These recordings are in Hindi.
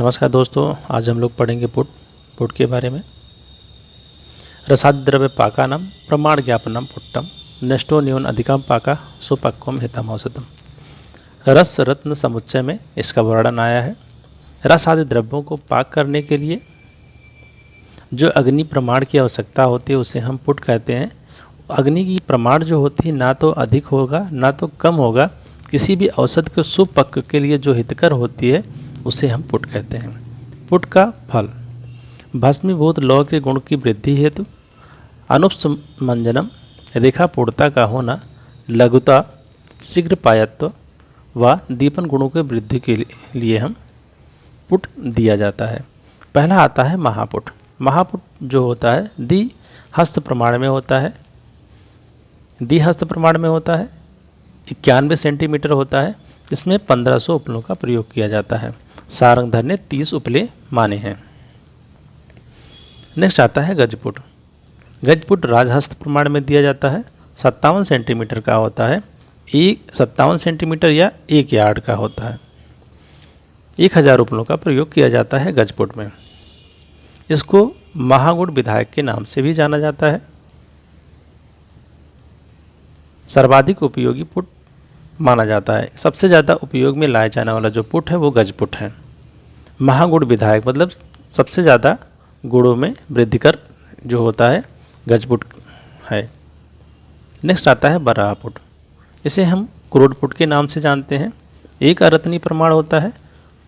नमस्कार दोस्तों, आज हम लोग पढ़ेंगे पुट के बारे में। रसादि द्रव्य पाकानाम प्रमाण ज्ञापनम पुट्टम नष्टो न्यून अधिकम पाका सुपक्वम हितम औषधम। रस रत्न समुच्चय में इसका वर्णन आया है। रस आदि द्रव्यों को पाक करने के लिए जो अग्नि प्रमाण की आवश्यकता होती है उसे हम पुट कहते हैं। अग्नि की प्रमाण जो होती है ना तो अधिक होगा ना तो कम होगा, किसी भी औषध के सुपक्व के लिए जो हितकर होती है उसे हम पुट कहते हैं। पुट का फल भस्मीभूत लौह के गुण की वृद्धि हेतु, अनुपमंजनम रेखापूर्णता का होना, लघुता, शीघ्र पायत्व व दीपन गुणों के वृद्धि के लिए हम पुट दिया जाता है। पहला आता है महापुट। महापुट जो होता है द्विहस्त प्रमाण में होता है। द्विहस्त प्रमाण में होता है, 91 सेंटीमीटर होता है। इसमें 1500 उपलों का प्रयोग किया जाता है। सारंगधर ने 30 उपले माने हैं। नेक्स्ट आता है गजपुट। गजपुट राजहस्त प्रमाण में दिया जाता है। 57 सेंटीमीटर का होता है। 57 सेंटीमीटर या 1 यार्ड का होता है। 1000 उपलों का प्रयोग किया जाता है गजपुट में। इसको महागुण विधायक के नाम से भी जाना जाता है। सर्वाधिक उपयोगी पुट माना जाता है। सबसे ज़्यादा उपयोग में लाया जाने वाला जो पुट है वो गजपुट है। महागुण विधायक मतलब सबसे ज़्यादा गुणों में वृद्धिकर जो होता है गजपुट है। नेक्स्ट आता है बराह पुट। इसे हम क्रोड पुट के नाम से जानते हैं। एक अरत्नी प्रमाण होता है।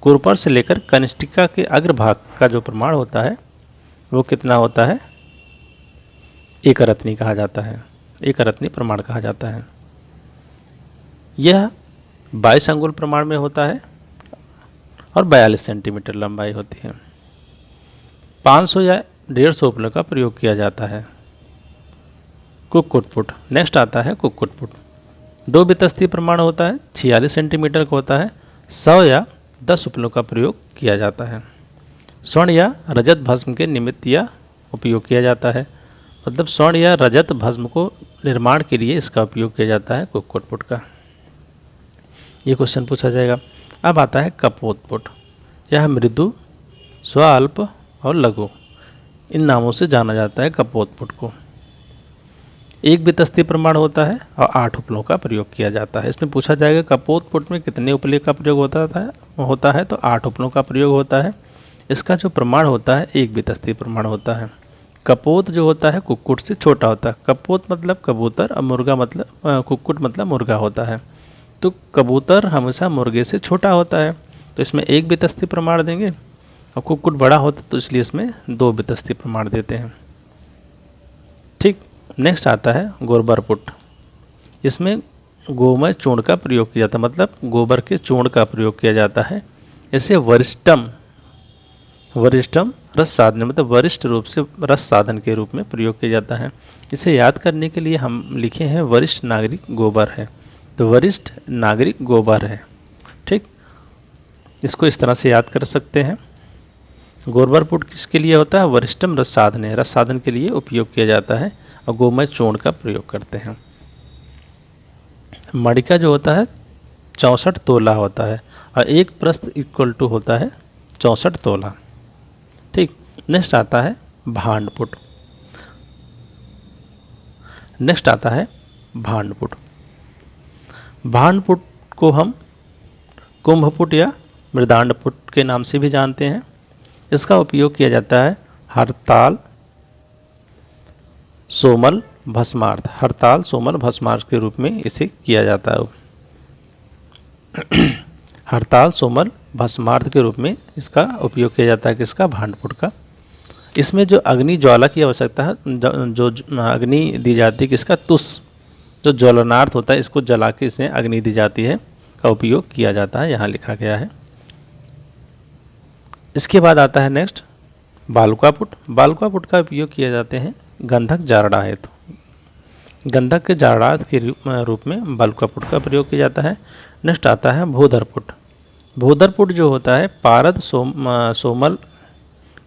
कुरपर से लेकर कनिष्ठिका के अग्रभाग का जो प्रमाण होता है वो कितना होता है? एक अरत्नी कहा जाता है। एक अरत्नी प्रमाण कहा जाता है। यह 22 अंगुल प्रमाण में होता है और 42 सेंटीमीटर लंबाई होती है। 500 या 150 उपलों का प्रयोग किया जाता है। कुक्कुट पुट। नेक्स्ट आता है कुक्कुट पुट। 2 बितस्ती प्रमाण होता है। 46 सेंटीमीटर का होता है। 100 या 10 उपलों का प्रयोग किया जाता है। स्वर्ण या रजत भस्म के निमित्त या उपयोग किया जाता है। मतलब स्वर्ण या रजत भस्म को निर्माण के लिए इसका उपयोग किया जाता है कुक्कुट पुट का। ये क्वेश्चन पूछा जाएगा। अब आता है कपोत पुट। यह मृदु, स्वल्प और लघु इन नामों से जाना जाता है कपोत पुट को। 1 बितस्ती प्रमाण होता है और 8 उपलों का प्रयोग किया जाता है। इसमें पूछा जाएगा कपोत पुट में कितने उपले का प्रयोग होता है तो 8 उपलों का प्रयोग होता है। इसका जो प्रमाण होता है 1 बितस्ती प्रमाण होता है। कपोत जो होता है कुक्कुट से छोटा होता है। कपोत मतलब कबूतर और मुर्गा मतलब कुक्कुट मतलब मुर्गा होता है। तो कबूतर हमेशा मुर्गे से छोटा होता है तो इसमें 1 बितस्ती प्रमाण देंगे, और कुक्कुट बड़ा होता तो इसलिए इसमें 2 बितस्ती प्रमाण देते हैं। ठीक। नेक्स्ट आता है गोबर पुट। इसमें गोमय चूर्ण का प्रयोग किया जाता है, मतलब गोबर के चूर्ण का प्रयोग किया जाता है। इसे वरिष्ठम रस साधन मतलब वरिष्ठ रूप से रस साधन के रूप में प्रयोग किया जाता है। इसे याद करने के लिए हम लिखे हैं वरिष्ठ नागरिक गोबर है, तो वरिष्ठ नागरिक गोबर है। ठीक, इसको इस तरह से याद कर सकते हैं। गोबर पुट किसके लिए होता है? वरिष्ठम रस साधन है, रस साधन के लिए उपयोग किया जाता है और गोमय चूर्ण का प्रयोग करते हैं। मणिका जो होता है 64 तोला होता है और 1 प्रस्थ इक्वल टू होता है 64 तोला। ठीक। नेक्स्ट आता है भांडपुट। नेक्स्ट आता है भांडपुट। भांडपुट को हम कुंभपुट या मृदांडपुट के नाम से भी जानते हैं। इसका उपयोग किया जाता है हरताल, सोमल, भस्मार्थ। हरताल, सोमल, भस्मार्थ के रूप में इसे किया जाता है। हरताल, सोमल, भस्मार्थ के रूप में इसका उपयोग किया जाता है किसका? भांडपुट का। इसमें जो अग्नि ज्वाला की आवश्यकता है, जो अग्नि दी जाती है किसका? तुष, जो ज्वलनार्थ होता है इसको जला के इसे अग्नि दी जाती है का उपयोग किया जाता है, यहाँ लिखा गया है। इसके बाद आता है नेक्स्ट बालुकापुट। बालुकापुट का उपयोग किया जाते हैं गंधक जारड़ा हेतु। गंधक के जारणार्थ के रूप में बालुकापुट का प्रयोग किया जाता है। नेक्स्ट आता है भूधरपुट। भूधरपुट जो होता है पारद सोमल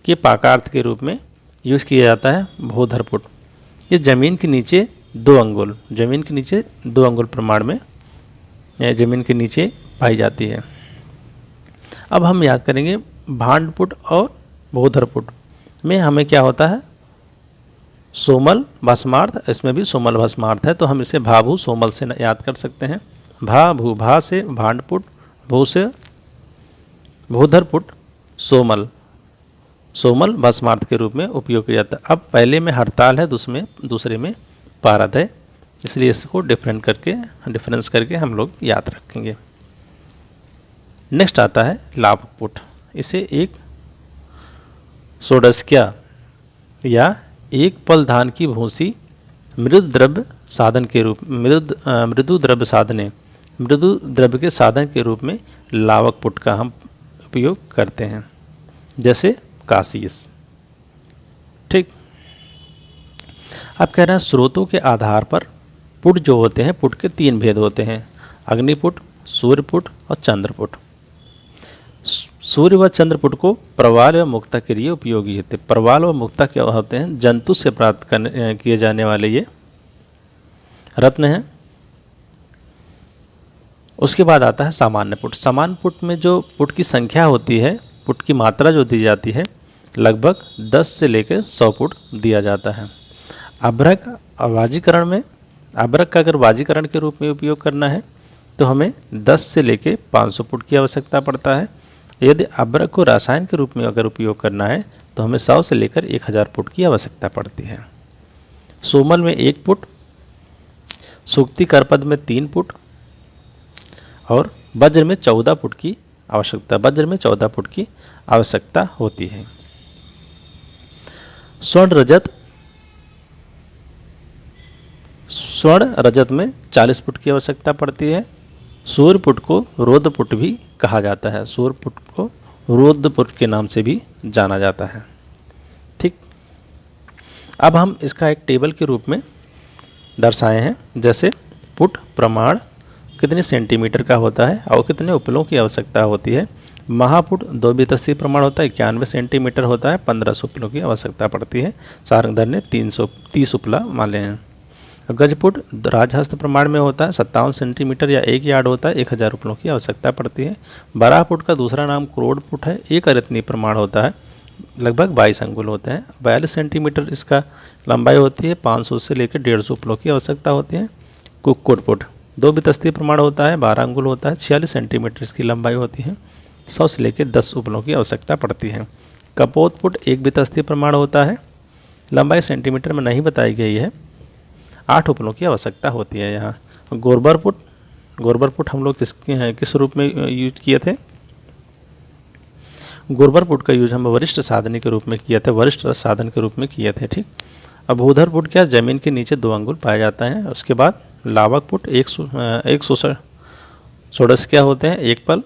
के पाकार्थ के रूप में यूज किया जाता है भूधरपुट। ये जमीन के नीचे 2 अंगुल, जमीन के नीचे 2 अंगुल प्रमाण में जमीन के नीचे पाई जाती है। अब हम याद करेंगे भांड पुट और भूधर पुट में हमें क्या होता है, सोमल भस्मार्थ, इसमें भी सोमल भस्मार्थ है, तो हम इसे भा भू सोमल से याद कर सकते हैं। भा भू, भा से भांड पुट, भू से भूधर पुट, सोमल, सोमल भस्मार्थ के रूप में उपयोग किया जाता है। अब पहले में हड़ताल है, दूसरे में पारद है, इसलिए इसको डिफरेंस करके हम लोग याद रखेंगे। नेक्स्ट आता है लाभक पुट। इसे एक सोडस्क्या या एक पल धान की भूसी मृदु द्रव्य साधन के रूप मृदु द्रव्य के साधन के रूप में लावक पुट का हम उपयोग करते हैं, जैसे काशीस। ठीक। अब कह रहे हैं स्रोतों के आधार पर पुट जो होते हैं, पुट के 3 भेद होते हैं, अग्निपुट, सूर्यपुट और चंद्रपुट। सूर्य व चंद्रपुट को प्रवाल व मुक्ता के लिए उपयोगी होते हैं। प्रवाल व मुक्ता क्या होते हैं, जंतु से प्राप्त किए जाने वाले ये रत्न हैं। उसके बाद आता है सामान्य पुट। सामान्य पुट में जो पुट की संख्या होती है, पुट की मात्रा जो दी जाती है, लगभग 10 से लेकर 100 पुट दिया जाता है। अभ्रक वाजीकरण में, अभ्रक का अगर वाजीकरण के रूप में उपयोग करना है तो हमें 10 से लेकर 500 पुट की आवश्यकता पड़ता है। यदि अभ्रक को रसायन के रूप में अगर उपयोग करना है तो हमें 100 से लेकर 1000 पुट की आवश्यकता पड़ती है। सोमल में 1 पुट, सूक्ति करपद में 3 पुट और वज्र में 14 पुट की आवश्यकता होती है। स्वर्ण रजत में 40 पुट की आवश्यकता पड़ती है। सूर्य पुट को रोद पुट भी कहा जाता है, सूर्य पुट को रोद पुट के नाम से भी जाना जाता है। ठीक। अब हम इसका एक टेबल के रूप में दर्शाए हैं, जैसे पुट प्रमाण कितने सेंटीमीटर का होता है और कितने उपलों की आवश्यकता होती है। महापुट 2 बीतस्थीय प्रमाण होता है, 91 सेंटीमीटर होता है, 1500 उपलों की आवश्यकता पड़ती है। सारंगधर ने 330 उपला माने हैं। गजपुट राजहस्त प्रमाण में होता है, 57 सेंटीमीटर या 1 यार्ड होता है, 1000 उपलों की आवश्यकता पड़ती है। बारापुट का दूसरा नाम करोड़ पुट है, 1 अरितनी प्रमाण होता है, लगभग 22 अंगुल होते हैं। 42 सेंटीमीटर इसका लंबाई होती है, 500 से लेकर 150 उपलों की आवश्यकता होती है। कुक्कुट पुट 2 बीतस्थीय प्रमाण होता है, 12 अंगुल होता है, 46 सेंटीमीटर इसकी लंबाई होती है, 100 से लेकर 10 उपलों की आवश्यकता पड़ती है। कपोत पुट 1 बीतस्थीय प्रमाण होता है, लंबाई सेंटीमीटर में नहीं बताई गई है, 8 उपलों की आवश्यकता होती है। यहाँ गोरबर पुट हम लोग किस रूप में यूज किए थे, गोरबर पुट का यूज हम वरिष्ठ साधनी के रूप में किए थे, वरिष्ठ साधन के रूप में किए थे। ठीक। अब भूधर पुट क्या, जमीन के नीचे 2 अंगुल पाया जाता है। उसके बाद लावक पुट 116 क्या होते हैं, 1 पल